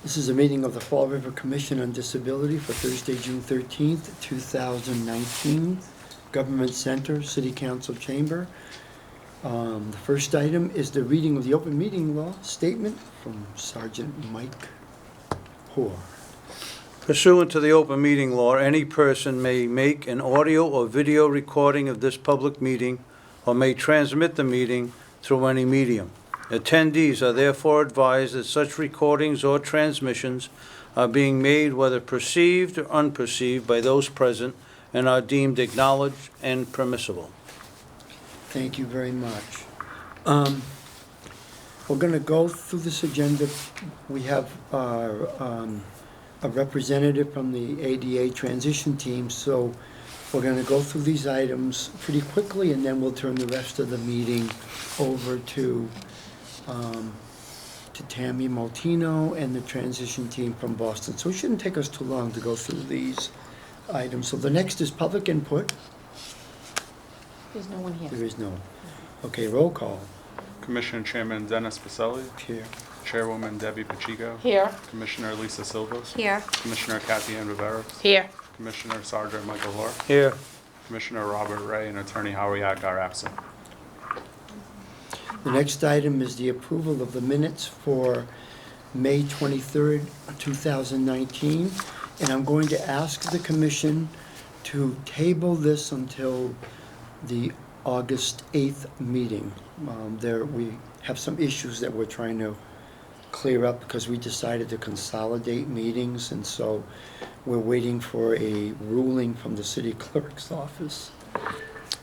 This is a meeting of the Fall River Commission on Disability for Thursday, June 13th, 2019. Government Center, City Council Chamber. The first item is the reading of the open meeting law statement from Sergeant Mike Hoare. Pursuant to the open meeting law, any person may make an audio or video recording of this public meeting or may transmit the meeting through any medium. Attendees are therefore advised that such recordings or transmissions are being made whether perceived or unperceived by those present and are deemed acknowledged and permissible. Thank you very much. We're going to go through this agenda. We have a representative from the ADA transition team, so we're going to go through these items pretty quickly, and then we'll turn the rest of the meeting over to Tammy Maltino and the transition team from Boston. So it shouldn't take us too long to go through these items. So the next is public input. There's no one here. There is no. Okay, roll call. Commissioner Chairman Dennis Pacelli, Here. Chairwoman Debbie Pacheco, Here. Commissioner Lisa Silvas, Here. Commissioner Kathy Ann Rivera, Here. Commissioner Sergeant Michael Hoare, Here. Commissioner Robert Ray, and Attorney Howie Yack are absent. The next item is the approval of the minutes for May 23rd, 2019. And I'm going to ask the commission to table this until the August 8th meeting. We have some issues that we're trying to clear up because we decided to consolidate meetings, and so we're waiting for a ruling from the city clerk's office.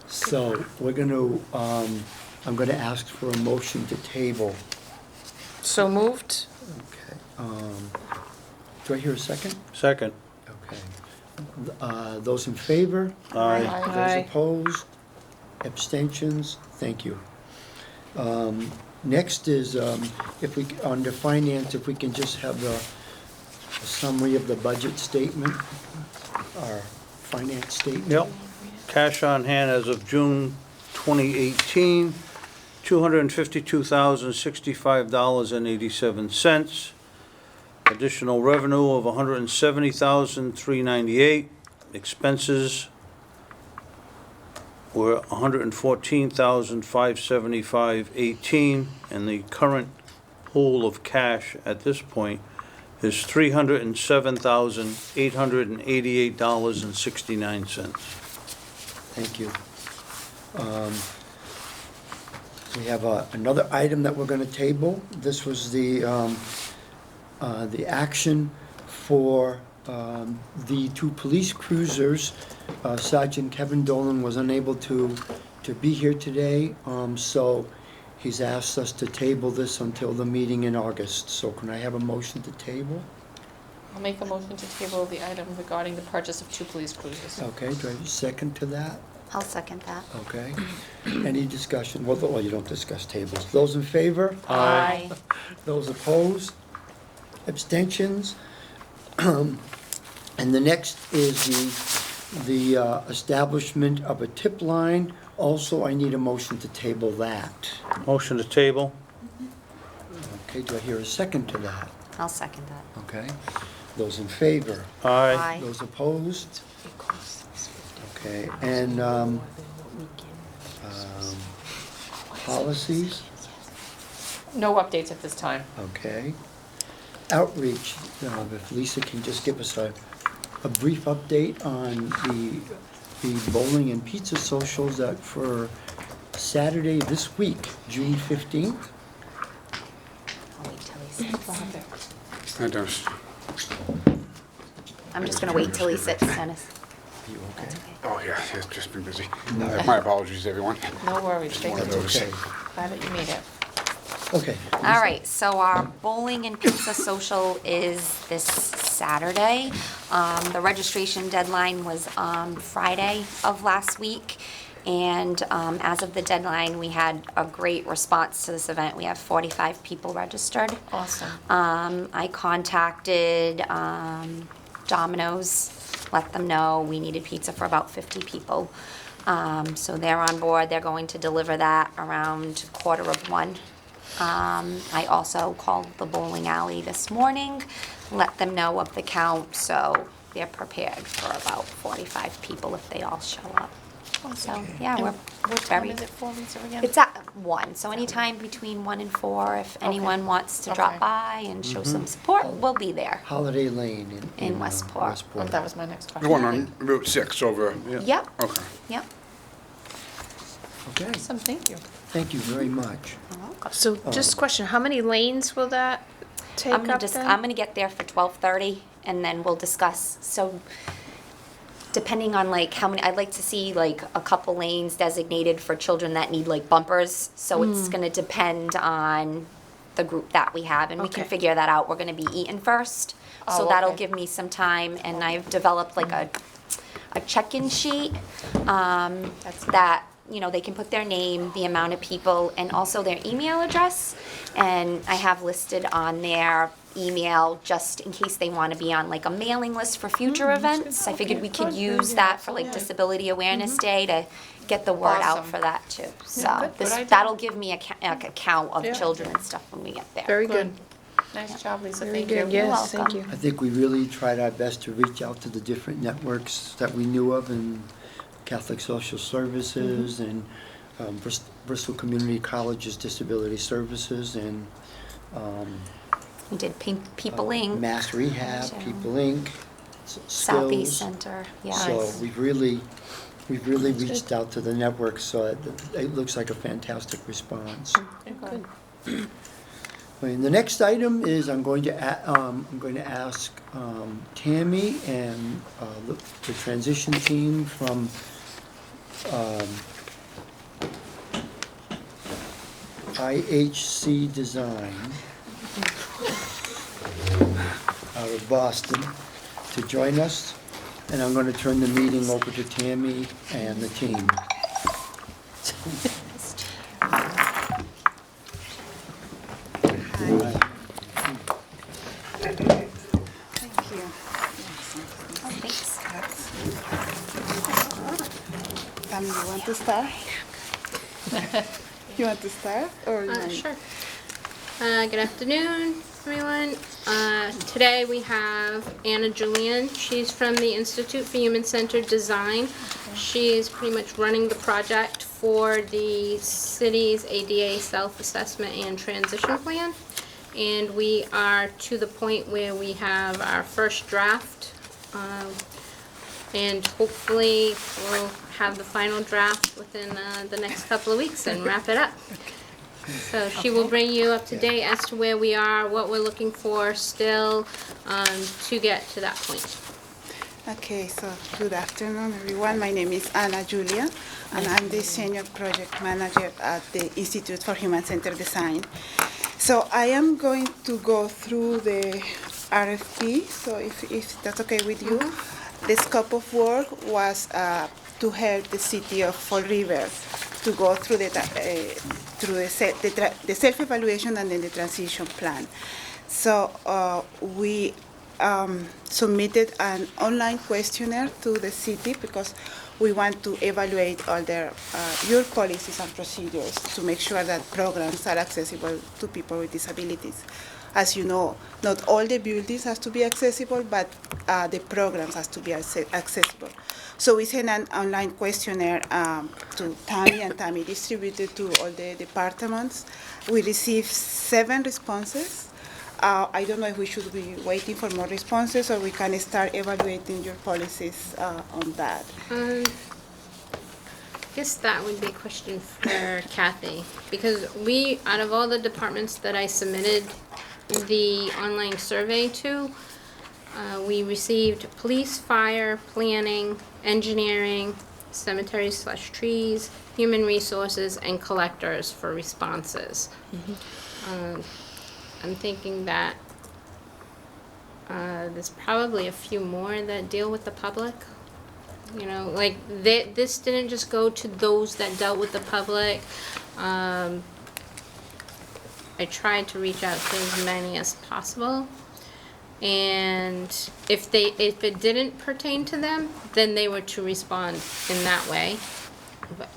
So we're going to, I'm going to ask for a motion to table. So moved. Okay. Do I hear a second? Second. Okay. Those in favor? Aye. Aye. Those opposed? Abstentions? Thank you. Next is, if we, under finance, if we can just have a summary of the budget statement, our finance statement. Yep. Cash on hand as of June 2018, $252,065.87. Additional revenue of $170,398. Expenses were $114,575.18, and the current pool of cash at this point is $307,888.69. Thank you. We have another item that we're going to table. This was the action for the two police cruisers. Sergeant Kevin Dolan was unable to be here today, so he's asked us to table this until the meeting in August. So can I have a motion to table? I'll make a motion to table the item regarding the purchase of 2 police cruisers. Okay, do I have a second to that? I'll second that. Okay. Any discussion? Well, you don't discuss tables. Those in favor? Aye. Those opposed? Abstentions? And the next is the establishment of a tip line. Also, I need a motion to table that. Motion to table. Okay, do I hear a second to that? I'll second that. Okay. Those in favor? Aye. Those opposed? Okay, and policies? No updates at this time. Okay. Outreach, if Lisa can just give us a brief update on the bowling and pizza socials that for Saturday this week, June 15th. I'll wait till he sits. I don't. I'm just gonna wait till he sits, Dennis. Are you okay? That's okay. Oh, yeah, it's just been busy. My apologies, everyone. No worries. Take one of it. those. Okay. Glad that you made it. Okay. All right, so our bowling and pizza social is this Saturday. The registration deadline was Friday of last week. And as of the deadline, we had a great response to this event. We have 45 people registered. Awesome. I contacted Domino's, let them know we needed pizza for about 50 people. So they're on board. They're going to deliver that around 12:45. I also called the bowling alley this morning, let them know of the count, so they're prepared for about 45 people if they all show up. So, yeah, we're What time very. is it for, Lisa, again? It's at 1, so anytime between 1 and 4, if anyone wants to drop Okay. by and show some support, we'll be there. Holiday Lane In Westport. Oh, that was my next The question. one on Route 6 over, Yep, okay. yep. Okay, Awesome, thank you. thank you very much. So just a question, how many lanes will that take I'm gonna up just, then? I'm gonna get there for 12:30 and then we'll discuss, so depending on like how many, I'd like to see like a couple lanes designated for children that need like bumpers, so it's gonna depend on the group that we have, and we can Okay. figure that out. We're gonna be eating first, so Oh, that'll okay. give me some time, and I've developed like a check-in sheet, that, you know, they can put their name, the amount of people, and also their email address. And I have listed on their email, just in case they want to be on like a mailing list for future events. I figured we could use that for like Disability Awareness Day to get the word out Awesome. for that too. So good this, idea. that'll give me a count of Yeah. children and stuff when we get there. Very good, Nice job, Lisa, very thank you. good, yes, welcome. thank you. I think we really tried our best to reach out to the different networks that we knew of, and Catholic Social Services and Bristol Community College's Disability Services and We did People Inc., Mass Rehab, So- People Inc., Southeast Skills. Center, yeah. So we've really reached out to the networks, so it looks like a fantastic response. Good. And the next item is I'm going to ask Tammy and the transition team from IHC Design out of Boston to join us. And I'm going to turn the meeting over to Tammy and the team. Thank you. Thanks. You want to start? You want to start or you want- Sure. Good afternoon, everyone. Today we have Anna Julian. She's from the Institute for Human-Centered Design. She is pretty much running the project for the city's ADA self-assessment and transition plan. And we are to the point where we have our first draft. And hopefully we'll have the final draft within the next couple of weeks and wrap it up. So she will bring you up to date as to where we are, what we're looking for still, to get to that point. Okay, so good afternoon, everyone. My name is Anna Julia, and I'm the Senior Project Manager at the Institute for Human-Centered Design. So I am going to go through the RFP, so if that's okay with you. The scope of work was to help the city of Fall River to go through the self-evaluation and then the transition plan. So we submitted an online questionnaire to the city because we want to evaluate all your policies and procedures to make sure that programs are accessible to people with disabilities. As you know, not all the buildings has to be accessible, but the programs has to be accessible. So we sent an online questionnaire to Tammy, and Tammy distributed to all the departments. We received 7 responses. I don't know if we should be waiting for more responses or we can start evaluating your policies on that. I guess that would be a question for Kathy, because we, out of all the departments that I submitted the online survey to, we received police, fire, planning, engineering, cemeteries/trees, human resources, and collectors for responses. I'm thinking that there's probably a few more that deal with the public. You know, like this didn't just go to those that dealt with the public. I tried to reach out to as many as possible. And if it didn't pertain to them, then they were to respond in that way.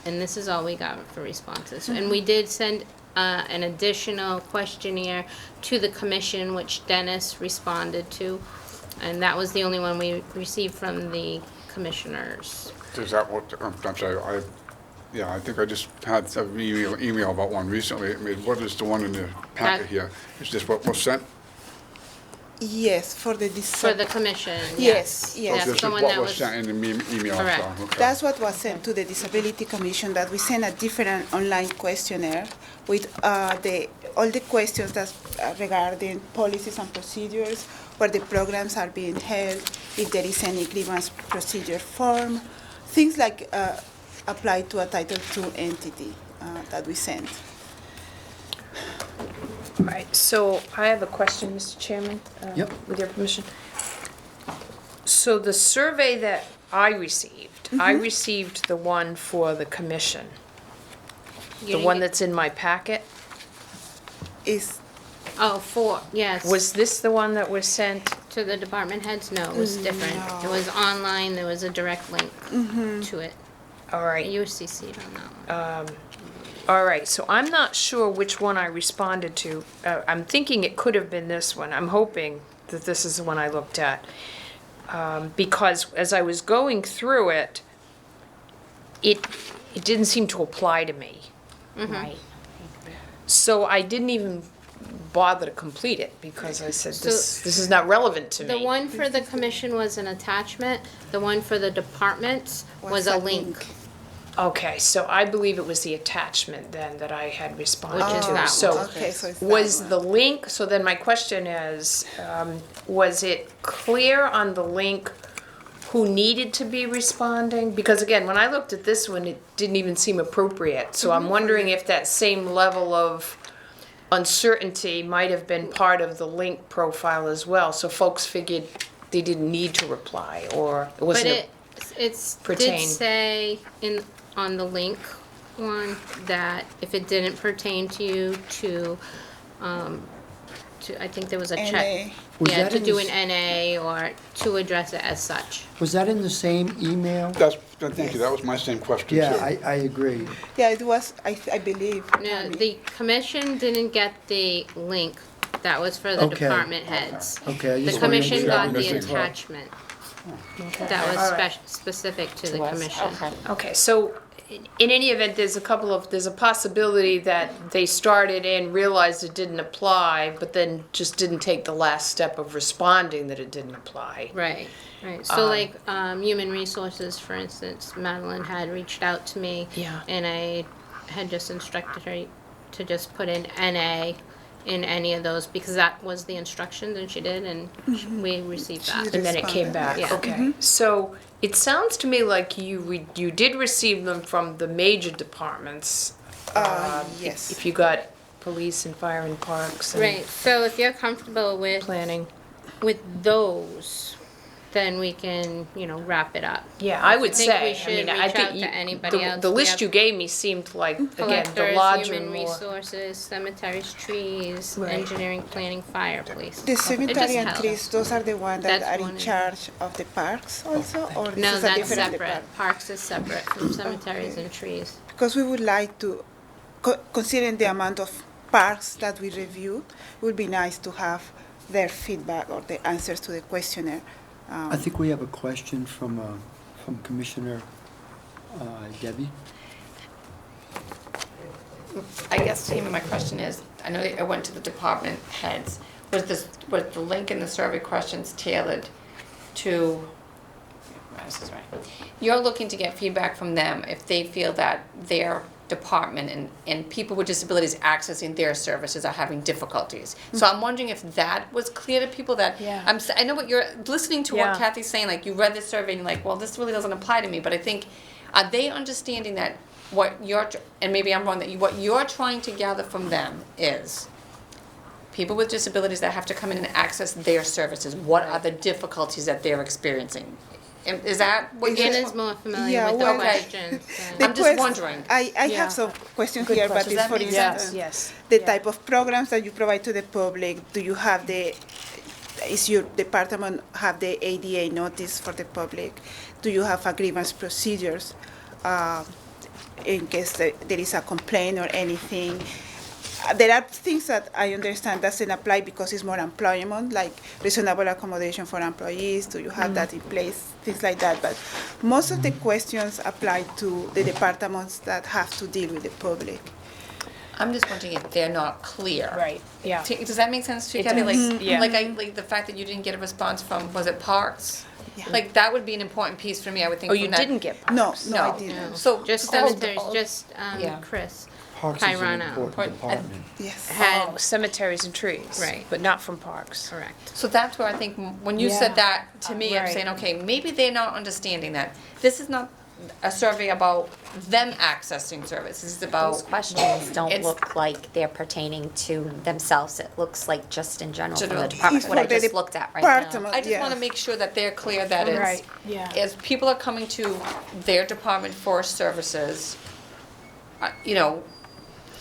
And this is all we got for responses. And we did send an additional questionnaire to the commission, which Dennis responded to. And that was the only one we received from the commissioners. Is that what, I'm sorry, I think I just had an email about one recently. I mean, what is the one in the packet here? Is this what was sent? Yes, for the For the commission, Yes, yes. yes. That's This the is one what that was was, sent in the email, Correct. so, okay. That's what was sent to the Disability Commission, that we sent a different online questionnaire with all the questions that regarding policies and procedures, where the programs are being held, if there is any grievance procedure form, things like apply to a Title II entity that we sent. All right, so I have a question, Mr. Chairman. Yep. With your permission. So the survey that I received the one for the commission, You the didn't one get- that's in my packet. Is yes. Was this the one that was sent? To the department heads? No, it was different. It was online, there was a direct link to it. All right. You were CC'd on that one. All right, so I'm not sure which one I responded to. I'm thinking it could have been this one. I'm hoping that this is the one I looked at. Because as I was going through it, it didn't seem to apply to me. Right. So I didn't even bother to complete it because I said, this is not relevant to me. The one for the commission was an attachment, the one for the departments was a link. Okay, so I believe it was the attachment then that I had responded Which is to. that So one. okay, so it's that was one. the link, so then my question is, was it clear on the link who needed to be responding? Because again, when I looked at this one, it didn't even seem appropriate. So I'm wondering if that same level of uncertainty might have been part of the link profile as well. So folks figured they didn't need to reply, or it But wasn't. it's did pertain. say on the link one that if it didn't pertain to you to I think there was a check. NA. Was Yeah, that to in do this- an NA or to address it as such. Was that in the same email? Thank you, that was my same question, too. Yeah, I agree. Yeah, it was, I believe. No, Tammy. the commission didn't get the link. That was for the Okay. department heads. Okay, I The just wanted to make commission sure. got the Missing part. attachment. That was specific to the commission. Okay. Okay, so in any event, there's a possibility that they started and realized it didn't apply, but then just didn't take the last step of responding that it didn't apply. Right, right. So like, Human Resources, for instance, Madeline had reached out to me. Yeah. And I had just instructed her to just put in NA in any of those, because that was the instructions, and she did, and we received that. did. And then it came back, Yeah. okay. So it sounds to me like you did receive them from the major departments. Yes. If you got police and fire and parks and Right, so if you're comfortable with planning. those, then we can, wrap it up. Yeah, I would think we say, I should mean, I reach think out you, to anybody else. the We list have you gave me seemed like, again, the Collectors, larger, Human more. Resources, cemeteries, trees, Right. engineering, planning, fire, police. The It just cemetery and helps. trees, those are the ones that That's are one in of- charge of the parks also, or this No, is a that's different separate. department? Parks is separate from cemeteries and trees. Because we would like to, considering the amount of parks that we review, it would be nice to have their feedback or the answers to the questionnaire. I think we have a question from Commissioner Debbie. I guess, Tammy, my question is, I know I went to the department heads. Was the link in the survey questions tailored to, this is right. You're looking to get feedback from them if they feel that their department and people with disabilities accessing their services are having difficulties. So I'm wondering if that was clear to people that, Yeah. I know what you're, listening to Yeah. what Kathy's saying, like you read the survey and you're like, well, this really doesn't apply to me, but I think, are they understanding that what you're, and maybe I'm wrong, that what you're trying to gather from them is people with disabilities that have to come in and access their services, what are the difficulties that they're experiencing? Is that what you're? Anna's more familiar Yeah, with the well, questions. The I'm just quest- wondering. I Yeah. have some questions Good here, but question. it's for Does that make Yes, instance, yes. the Yeah. type of programs that you provide to the public. Do you have is your department have the ADA notice for the public? Do you have a grievance procedures in case there is a complaint or anything? there are things that I understand doesn't apply because it's more employment, like reasonable accommodation for employees. Do you have that in place? Things like that. But most of the questions apply to the departments that have to deal with the public. I'm just wondering if they're not clear. Right, yeah. Does that make sense to you, It Kathy? does, Like, yeah. like the fact that you didn't get a response from, was it Parks? Yeah. Like, that would be an important piece for me, I would think. Oh, from you that. didn't get No, Parks? no, I didn't. So, Just so that's- cemeteries, just Yeah. Chris. Parks is an Kyrana. important department. Yes. Had, Oh, cemeteries and trees. Right. But not from parks. correct. So that's where I think, when you Yeah. said that, to me, I'm Right. saying, okay, maybe they're not understanding that. This is not a survey about them accessing services, it's Those about, questions don't It's- look like they're pertaining to themselves. It looks like just in general from General. the department, It's what I for the just looked at right now. department. I just wanna Yes. make sure that they're clear that it's, Right, yeah. as people are coming to their department for services, you know,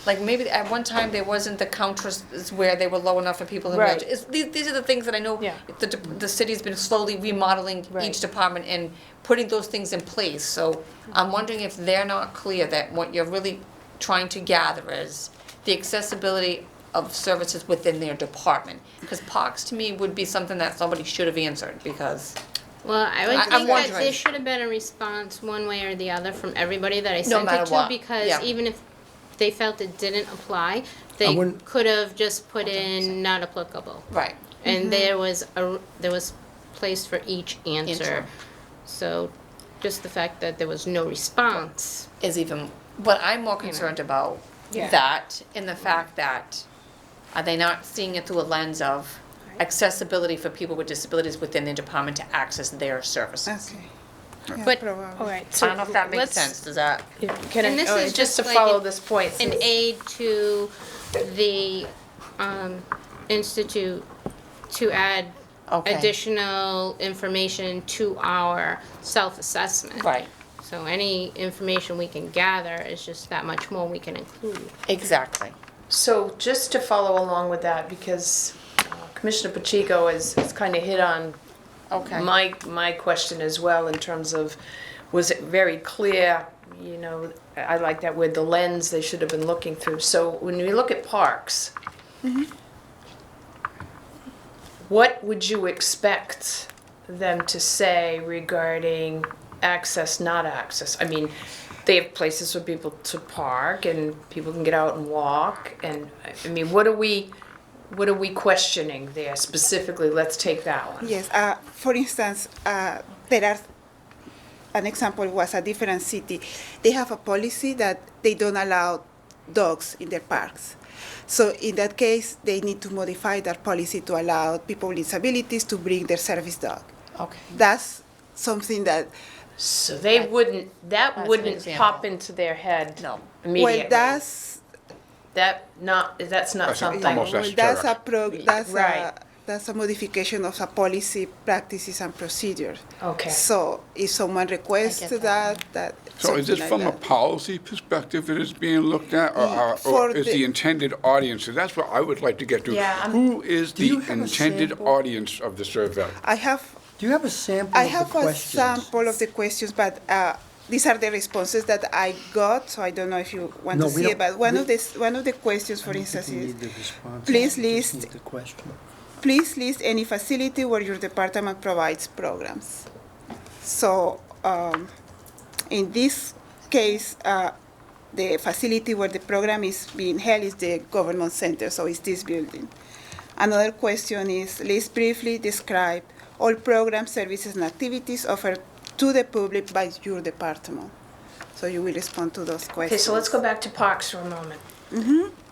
like maybe at one time there wasn't the counters where they were low enough for people in Right. wheelchairs. These are the things that I know Yeah. the city's been slowly remodeling Right. each department and putting those things in place. So I'm wondering if they're not clear that what you're really trying to gather is the accessibility of services within their department. Because Parks to me would be something that somebody should have answered because Well, I would I'm think that wondering. there should have been a response one way or the other from everybody that I sent matter it to, what, because yeah. even if they felt it didn't apply, I they wouldn't- could have just put in not applicable. right. And there was place for each answer. Answer. So just the fact that there was no response. Is even, but I'm more concerned about Yeah. that and the fact that are they not seeing it through a lens of accessibility for people with disabilities within their department to access their services? Okay. Yeah, But- probably. All right, I so don't know if that makes let's- sense, does that? Can And this I, is just to just like follow an- this point. An aid to the institute to add Okay. additional information to our self-assessment. Right, So any information we can gather is just that much more we can include. exactly. So just to follow along with that, because Commissioner Pacheco has kind of hit on Okay. my question as well in terms of, was it very clear, you know, I like that word, the lens they should have been looking through. So when we look at parks, what would you expect them to say regarding access, not access? I mean, they have places for people to park and people can get out and walk, and, I mean, what are we questioning there specifically? Let's take that one. Yes. For instance, there are. An example was a different city. They have a policy that they don't allow dogs in their parks. So in that case, they need to modify their policy to allow people with disabilities to bring their service dog. Okay. That's something that, So they That- wouldn't, that's that an wouldn't example. pop into their head No. immediately? well, that's That's not That's something. almost well, esoteric. Right. that's a modification of a policy, practices, and procedures. Okay. So if someone requests I get that. that. So is something this like from a that. policy perspective it is being looked at, or For is the- the intended audience? So that's what I would like to get to. Yeah, I'm- Who is Do you the have a intended sample? audience of the survey? I have Do you have a sample I of the have a questions? sample of the questions, but these are the responses that I got, so I don't know if you want No, to we see it. don't- But we- one of the questions, for I don't instance, think we is need the response. please We just list- need the question. please list any facility where your department provides programs. So in this case, the facility where the program is being held is the government center, so it's this building. Another question is, list briefly describe all programs, services, and activities offered to the public by your department. So you will respond to those questions. Okay, so let's go back to parks for a moment.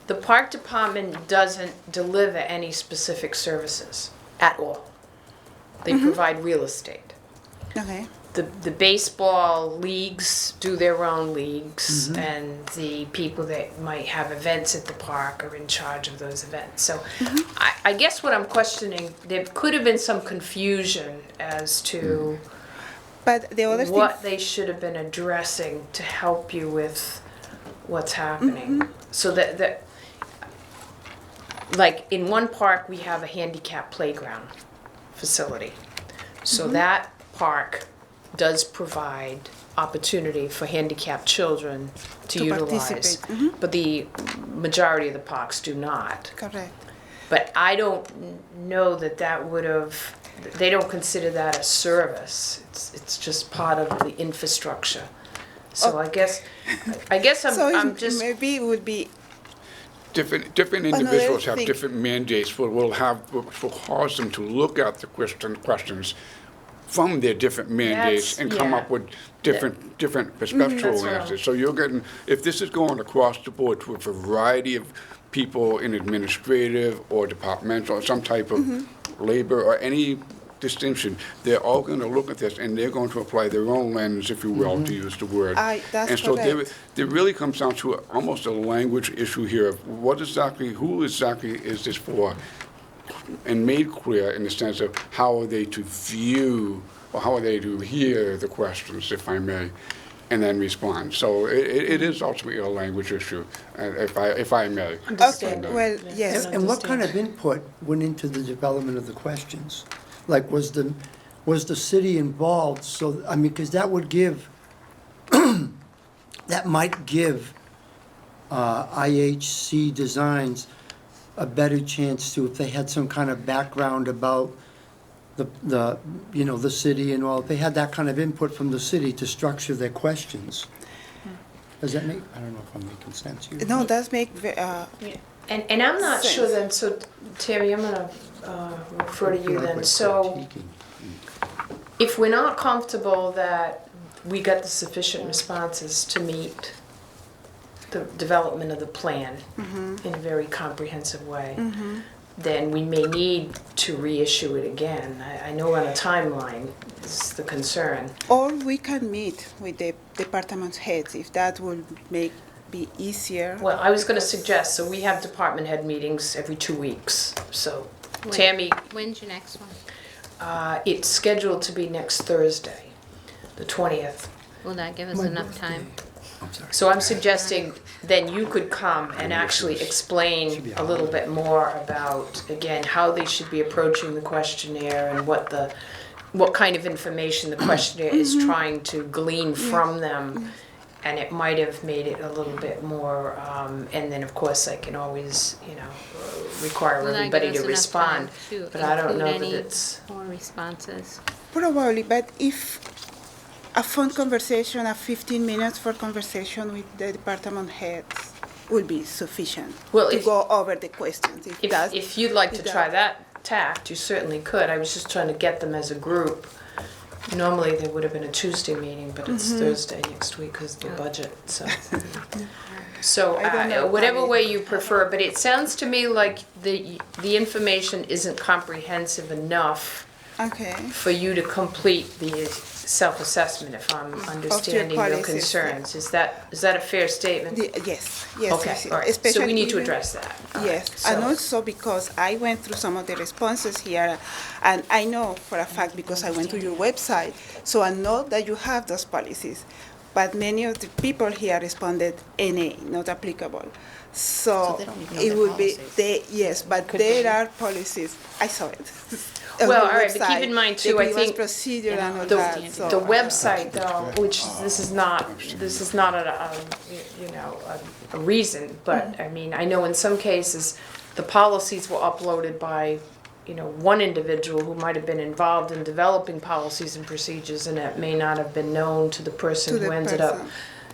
The park department doesn't deliver any specific services at all. They provide real estate. Okay. The baseball leagues do their own leagues, and the people that might have events at the park are in charge of those events. So I guess what I'm questioning, there could have been some confusion as to But the other thing. what they should have been addressing to help you with what's happening. So that, like, in one park, we have a handicap playground facility. So that park does provide opportunity for handicapped children to To utilize. participate, mhm. But the majority of the parks do not. Correct. But I don't know that that would have, they don't consider that a service. It's just part of the infrastructure. So I guess So I'm just, maybe it would be Different individuals have different mandates, will cause them to look at the questions from their different mandates That's- and come yeah. up with different perspective That's what answers. So you're getting, if this is going across the board to a variety of people in administrative or departmental, or some type of labor or any distinction, they're all going to look at this and they're going to apply their own lens, if you will, to use the word. That's And so correct. there really comes down to almost a language issue here of who exactly is this for? And made clear in the sense of how are they to view, or how are they to hear the questions, if I may, and then respond. So it is ultimately a language issue, if I may. Okay, well, yes. And what kind of input went into the development of the questions? Like, was the city involved? So, I mean, because that would give, that might give IHC Designs a better chance to, if they had some kind of background about the city and all, if they had that kind of input from the city to structure their questions. Does that make, I don't know if I'm making sense here. No, that's make, and I'm not sure Sense. then, so Terry, I'm gonna refer to you then. So if we're not comfortable that we got the sufficient responses to meet the development of the plan in a very comprehensive way, then we may need to reissue it again. I know on a timeline is the concern. or we can meet with the department heads if that will be easier. Well, I was gonna suggest, so we have department head meetings every 2 weeks. So Tammy, When's your next one? it's scheduled to be next Thursday, the 20th. Will that give us enough time? I'm sorry. So I'm suggesting then you could come and actually explain a little bit more about, again, how they should be approaching the questionnaire and what kind of information the questionnaire is trying to glean from them. And it might have made it a little bit more, and then of course I can always, require Will that everybody give us to enough time respond. to But I don't know include that any it's, more responses? Probably, but if a phone conversation, a 15 minutes for conversation with the department heads will be sufficient Well, to if- go over the questions. if you'd like to if try that- that tact, you certainly could. I was just trying to get them as a group. Normally, there would have been a Tuesday meeting, but it's Thursday next week because of the budget, so. So, I don't know. whatever way you prefer, but it sounds to me like the information isn't comprehensive enough Okay. for you to complete the self-assessment, if I'm understanding your policies, yeah. concerns. Is that a fair statement? Yes, yes. Okay, yes, all right, so we especially need to even- address that. All right, Yes, and so- also because I went through some of the responses here, and I know for a fact because I went to your website, so I know that you have those policies. But many of the people here responded NA, not applicable. So they don't even know it their would be, policies. yes, but Could be. there are policies. I saw it. on Well, your all right, but keep website, in mind the too, I grievance think procedure and all The, that, so. the website though, which this is not a reason, but I mean, I know in some cases, the policies were uploaded by, one individual who might have been involved in developing policies and procedures, and it may not have been known to the person To who the ended up,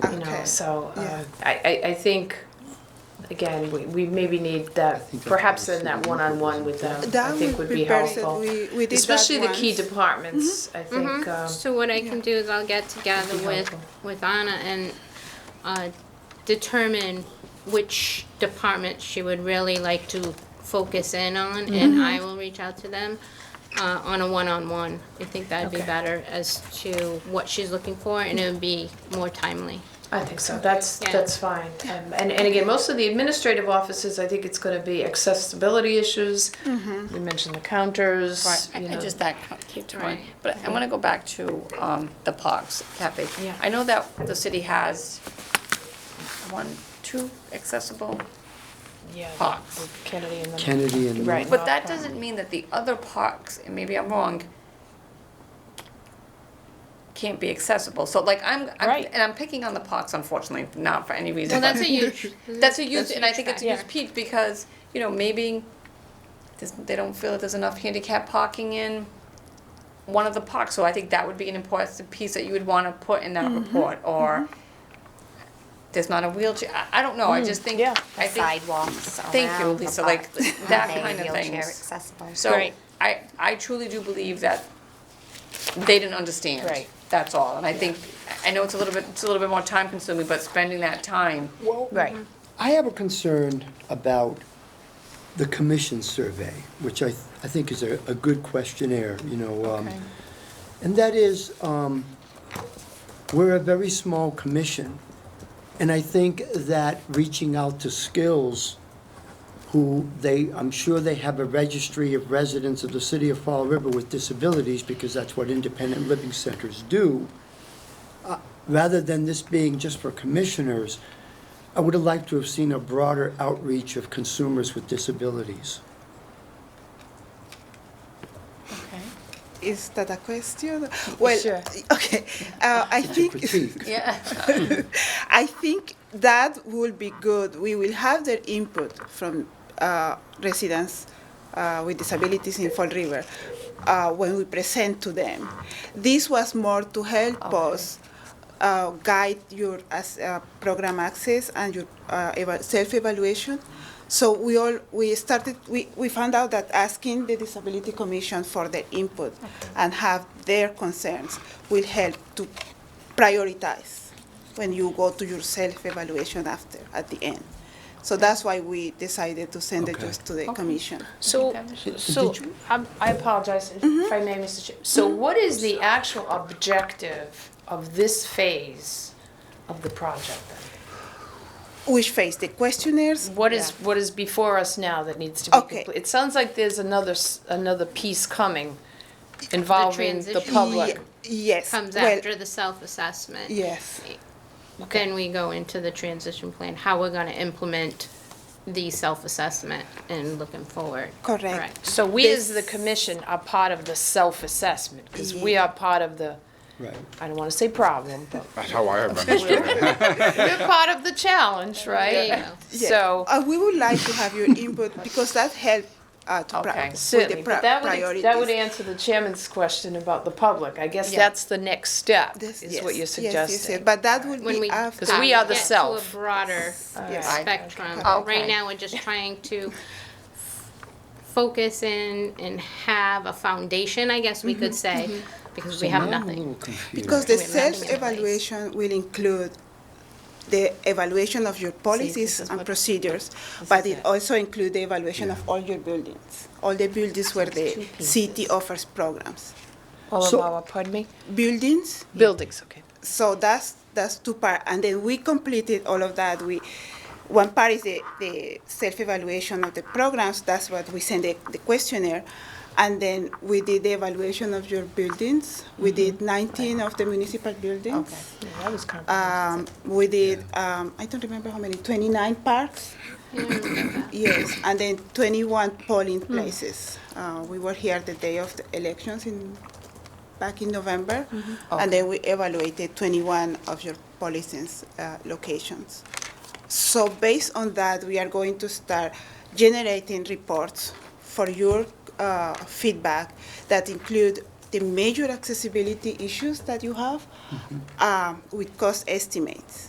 person. Okay, so, yeah. I think, again, we maybe need that, perhaps then that one-on-one with them, I That think would be perfect. helpful. We did that Especially the key once. departments, I think, So what I can do is I'll get together be with, helpful. with Anna and determine which department she would really like to focus in on, and I will reach out to them on a one-on-one. I think that'd be Okay. better as to what she's looking for, and it would be more timely. I think so, that's Yeah. fine. And again, most of the administrative offices, I think it's gonna be accessibility issues. You mentioned the counters, Right, you I know. just, that keeps going. Right. But I want to go back to the parks, Kathy. Yeah. I know that the city has 2 accessible, Yeah, parks. with Kennedy and then. Kennedy and- Right. but that doesn't mean that the other parks, and maybe I'm wrong, can't be accessible. So like Right. and I'm picking on the parks, unfortunately, not for any reason. Well, that's but a huge. that's a huge, and I think it's a factor. huge piece because, you know, maybe they don't feel that there's enough handicap parking in one of the parks. So I think that would be an important piece that you would want to put in that report, or there's not a wheelchair. I don't know. I just think yeah. I think Sidewalks around Thank you, the Lisa, like, parks, that are they kind of wheelchair things. accessible? so. Right. I truly do believe that they didn't understand. Right. That's all. And I think I know it's a little bit more time consuming, but spending that time. Well, Right. I have a concern about the commission survey, which I think is a good questionnaire, you know. And that is, we're a very small commission. And I think that reaching out to Skills, I'm sure they have a registry of residents of the city of Fall River with disabilities, because that's what independent living centers do. Rather than this being just for commissioners, I would have liked to have seen a broader outreach of consumers with disabilities. Is that a question? Well, Sure. okay. I think Critique. Yeah. I think that will be good. We will have their input from residents with disabilities in Fall River when we present to them. This was more to help us guide your program access and your self-evaluation. So we found out that asking the Disability Commission for their input and have their concerns will help to prioritize when you go to your self-evaluation at the end. So that's why we decided to send it Okay. just to the commission. So, Did you- I apologize if I may, Mr. Chair. So what is the actual objective of this phase of the project then? Which phase? The questionnaires? What is before us now that needs to be Okay. complete? It sounds like there's another piece coming involving the transition. public. Yes. Comes well, after the self-assessment. Yes. Then we go into the transition plan, how we're gonna implement the self-assessment and looking forward. Correct. So we as the This- commission are part of the self-assessment, because we are part of the, Right. I don't want to say problem, but That's how I have understood it. we're part of the challenge, right? There you go. Yeah. So, We would like to have your input because that helps Okay. certainly, but that would priorities. answer the chairman's question about the public. I guess Yeah. that's the next step, This- is yes, what you're yes, yes, yes. suggesting. But that would When be we after. 'Cause we are the get self. to a broader Yes. spectrum. Okay. Right now, we're just trying to focus in and have a foundation, I guess we could say, because we have Now I'm a nothing. little confused. Because the We have nothing in place. self-evaluation will include the evaluation of your policies and procedures, but it also includes the evaluation of all your buildings, all the buildings where the city offers programs. All of So- our, pardon me? Buildings, Buildings, okay. so that's two parts, and then we completed all of that. One part is the self-evaluation of the programs. That's what we send the questionnaire, and then we did the evaluation of your buildings. We did 19 of the municipal buildings. Yeah, that was comprehensive. We did I don't remember how many, 29 parks. Yes, and then 21 polling places. We were here the day of the elections back in November, and then we evaluated 21 of your polling locations. So based on that, we are going to start generating reports for your feedback that include the major accessibility issues that you have with cost estimates.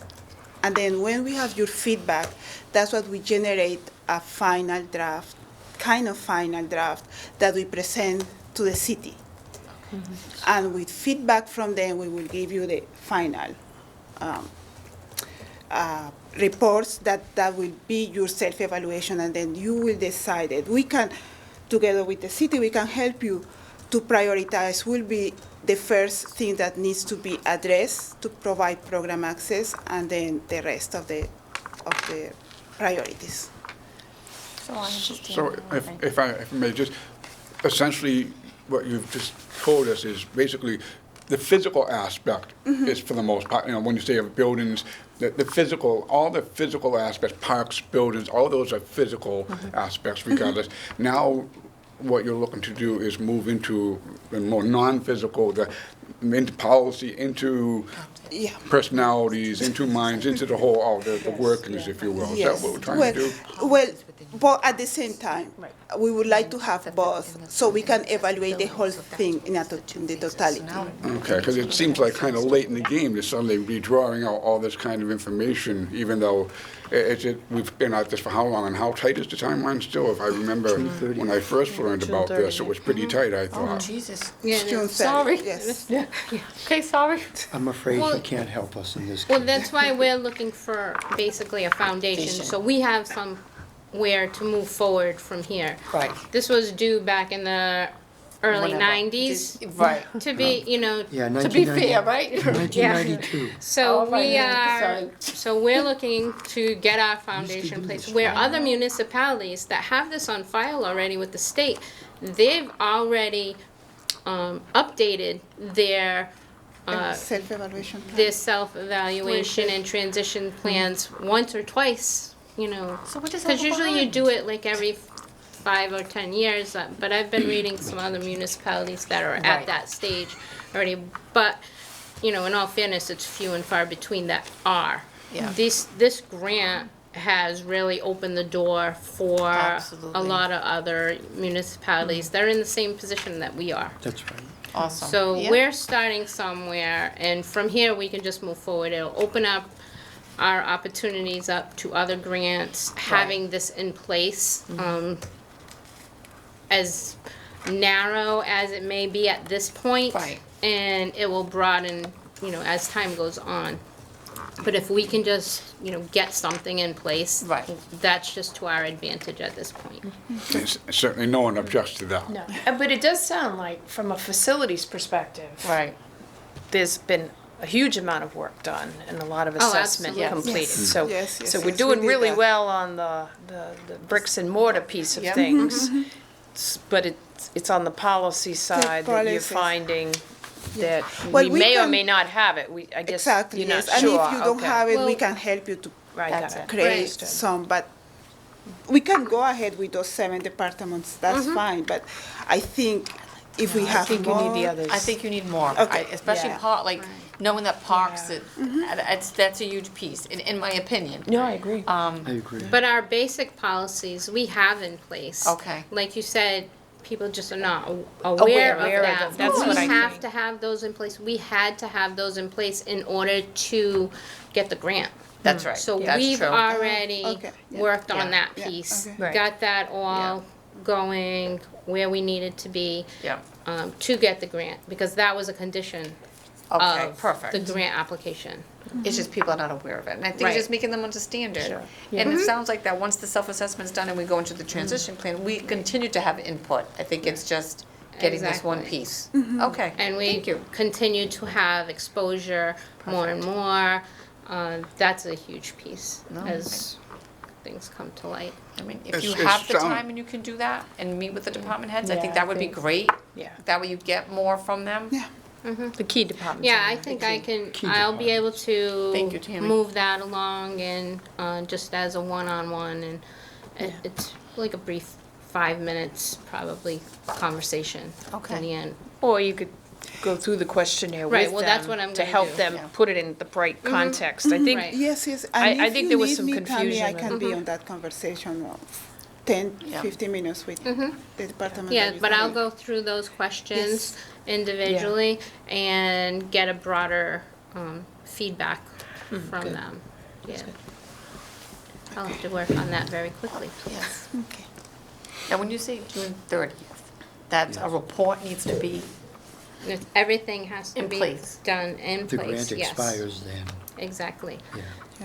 And then when we have your feedback, that's what we generate a final draft that we present to the city. And with feedback from them, we will give you the final reports that will be your self-evaluation, and then you will decide it. We can, together with the city, we can help you to prioritize will be the first thing that needs to be addressed to provide program access, and then the rest of the priorities. So if I may just, essentially, what you've just told us is basically the physical aspect is for the most part, when you say of buildings, the physical, all the physical aspects, parks, buildings, all those are physical aspects regardless. Now, what you're looking to do is move into the more non-physical, into policy, into Yeah. personalities, into minds, into the whole, all the workings, if you will. Is that Yes. what we're trying to do? Well, but at the same time, we would like to have both, so we can evaluate the whole thing in the totality. Okay, because it seems like kind of late in the game to suddenly be drawing out all this kind of information, even though we've been at this for how long, and how tight is the timeline still? If I remember, when I first learned about this, it was pretty tight, I Oh, thought. Jesus. June 30th, Sorry. yes. Okay, sorry. I'm afraid he Well- can't help us in this case. Well, that's why we're looking for basically a foundation, so we have somewhere to move forward from here. Right. This was due back in the early Whenever. 90s. Right. To be, Yeah, To be fair, 1990 right? 1992. So Oh, right, we right, are, sorry. so we're looking to get our foundation in place, where other municipalities that have this on file already with the state, they've already updated their Self-evaluation plan. their self-evaluation and transition plans once or twice, you know. So we're just Because a little usually you behind. do it like every 5 or 10 years, but I've been reading some other municipalities that are Right. at that stage already. But, you know, in all fairness, it's few and far between that are. Yeah. This grant has really opened the door for a Absolutely. lot of other municipalities that are in the same position that we are. That's right. Awesome. So Yeah. we're starting somewhere, and from here, we can just move forward. It'll open up our opportunities up to other grants, having this in place. As narrow as it may be at this point. Right. And it will broaden, you know, as time goes on. But if we can just, you know, get something in place. Right. That's just to our advantage at this point. And certainly no one objects to that. No, but it does sound like, from a facilities perspective, Right. there's been a huge amount of work done and a lot of assessment absolutely. completed. Yes. So, Yes, yes, so we're yes, we doing did really that. well on the bricks and mortar piece of Yep. things. But it's on the policy side that you're policies. finding that Well, we we may or can- may not have it. I guess Exactly, you're not yes. sure. And if you don't Okay. have it, we Well- can help you to Right, That's got it. it. create Understood. some, but we can go ahead with those 7 departments, that's fine, but I think if we have I think you need the more- others. I think you need more, Okay. especially Yeah. like, knowing that parks, that's a huge piece, in my opinion. No, I agree. I agree. But our basic policies, we have in place. Okay. Like you said, people just are not aware of Aware of that. them. That's We what I have think. to have those in place. We had to have those in place in order to get the grant. That's right, So that's we've true. already Okay, yeah. worked on Yeah. that Yeah, piece. okay. Right. Got that all going where we needed to be Yeah, to get the grant, because that was a condition okay, of perfect. the grant application. It's just people are not aware of it, and I think Right. it's just making them understand it. Sure. And it sounds like that once the self-assessment's done and we go into the transition plan, we continue to have input. I think it's just getting this one Exactly. piece. Okay, And we thank you. continue to have exposure more and more. That's a huge piece No, as things come to light. I mean, if It's- you it's have the sound- time and you can do that and meet with the department heads, I Yeah, think I that would be think- great. Yeah. That way you get more from them. Yeah. The key departments. Yeah, are I there. think I can, key I'll be able to Thank you, Tammy. move that along and, just as a one-on-one, and it's like a brief 5 minutes, probably, conversation Okay. in the end. Or you could go through the questionnaire with Right, them. well, that's what I'm to gonna help do. them Yeah. put it in the right context. I think Right. Yes, yes, I and if think you there was need some me, Tammy, confusion I can and- be on that conversation of 10, Yeah. 15 minutes with the department. Yeah, that you but I'll have. go through those questions individually and get a broader, feedback from them. Yeah. I'll have to work on that very quickly. Yes. Okay. Now, when you say June 30th, that a report needs to be, Everything has to In be place. done in The place, grant yes. expires then, Exactly. yeah.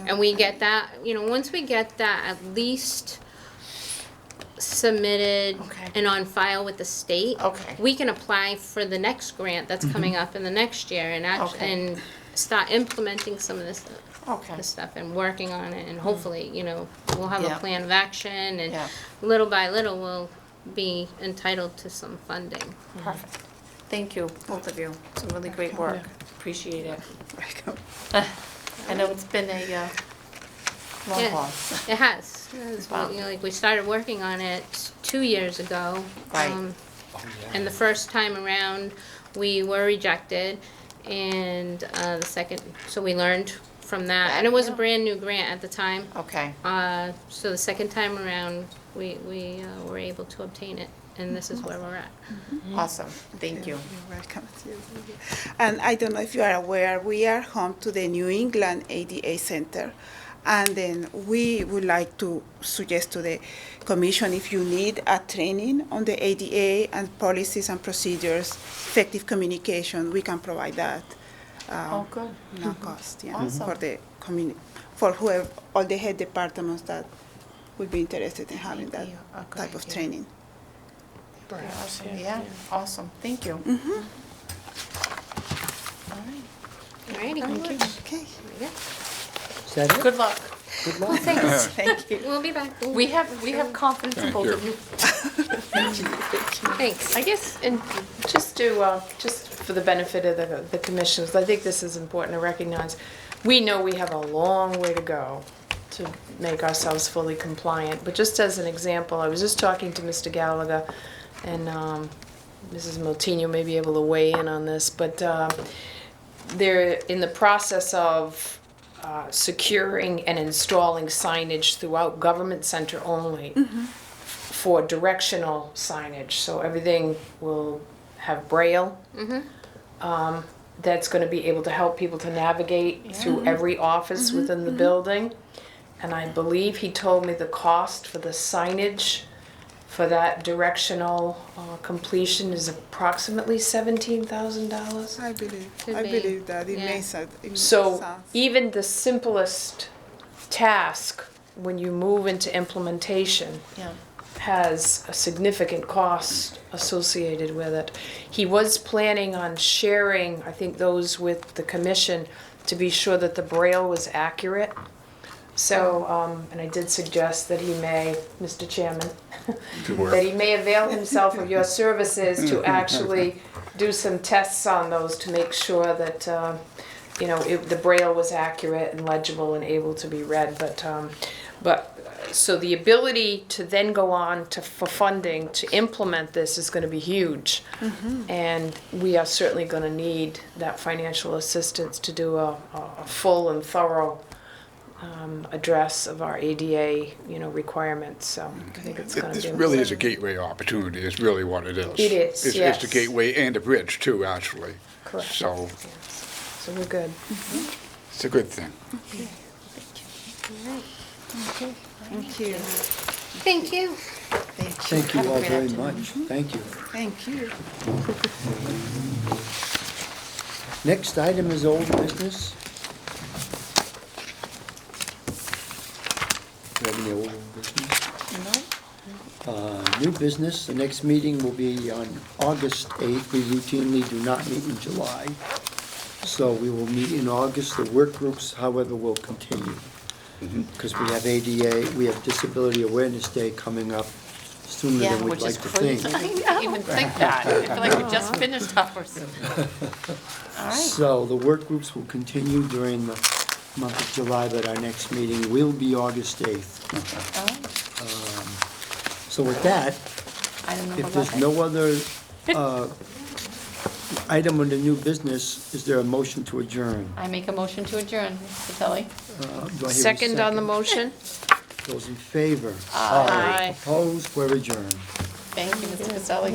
And we get that, you know, once we get that at least submitted Okay. and on file with the state. Okay. We can apply for the next grant that's coming up in the next year and Okay. and start implementing some of okay. this stuff and working on it, and hopefully, you know, we'll have Yeah. a plan of action, and Yeah. little by little, we'll be entitled to some funding. Perfect. Thank you, both of you. Some really great work. Appreciate it. I know it's been a long Yeah. haul. It has. Wow. You know, like, we started working on it 2 years ago. Right. And the first time around, we were rejected, and the second, so we learned from that. And it was a brand-new grant at the time. Okay. So the second time around, we were able to obtain it, and this is where we're at. Awesome. Thank you. You're welcome. And I don't know if you are aware, we are home to the New England ADA Center. And then we would like to suggest to the commission, if you need a training on the ADA and policies and procedures, effective communication, we can provide that. Oh, good. No cost, yeah, Awesome. for the for whoever, all the head departments that would be interested in having that you. A good type of idea. training. Awesome. Yeah, awesome. Thank you. Alrighty. Okay. Is that it? Good luck. Good luck. Thanks. Thank you. We'll be back. We have confidence in Thank both you. of you. Thanks. I guess, and just to, just for the benefit of the commissioners, I think this is important to recognize. We know we have a long way to go to make ourselves fully compliant, but just as an example, I was just talking to Mr. Gallagher, and Mrs. Moutinho may be able to weigh in on this, but they're in the process of securing and installing signage throughout Government Center only for directional signage. So everything will have Braille. That's going to be able to help people to navigate through every office within the building. And I believe he told me the cost for the signage for that directional completion is approximately $17,000. I believe, Could I be, believe that it yeah. makes it. It So sounds- even the simplest task, when you move into implementation, Yeah. has a significant cost associated with it. He was planning on sharing, I think, those with the commission to be sure that the Braille was accurate. So, and I did suggest that he may, Mr. Chairman, that he may avail himself of your services to actually do some tests on those to make sure that, the Braille was accurate and legible and able to be read. So the ability to then go on for funding to implement this is going to be huge. And we are certainly going to need that financial assistance to do a full and thorough address of our ADA, requirements. So I think it's going to This be really is a important. gateway opportunity, is really what it is. It is, It's yes. the gateway and a bridge too, actually. Correct. So So we're good. it's a good thing. Thank you. Thank you. Thank you Have a all great very afternoon. much. Thank you. Thank you. Next item is old business. Do you have any old business? New business, the next meeting will be on August 8th. We routinely do not meet in July. So we will meet in August. The work groups, however, will continue. Because we have ADA, we have Disability Awareness Day coming up sooner Yeah, than we'd which is like to think. crazy. I didn't even think that. I feel like we just finished ours. All right. So the work groups will continue during the month of July, but our next meeting will be August 8th. All right. So with that, I don't know if about there's that. no other item under new business, is there a motion to adjourn? I make a motion to adjourn, Mr. Kelly. Do I hear a Second on the motion? Those in favor? Aye. Opposed? We're adjourned. Thank you, Mr. Caselli.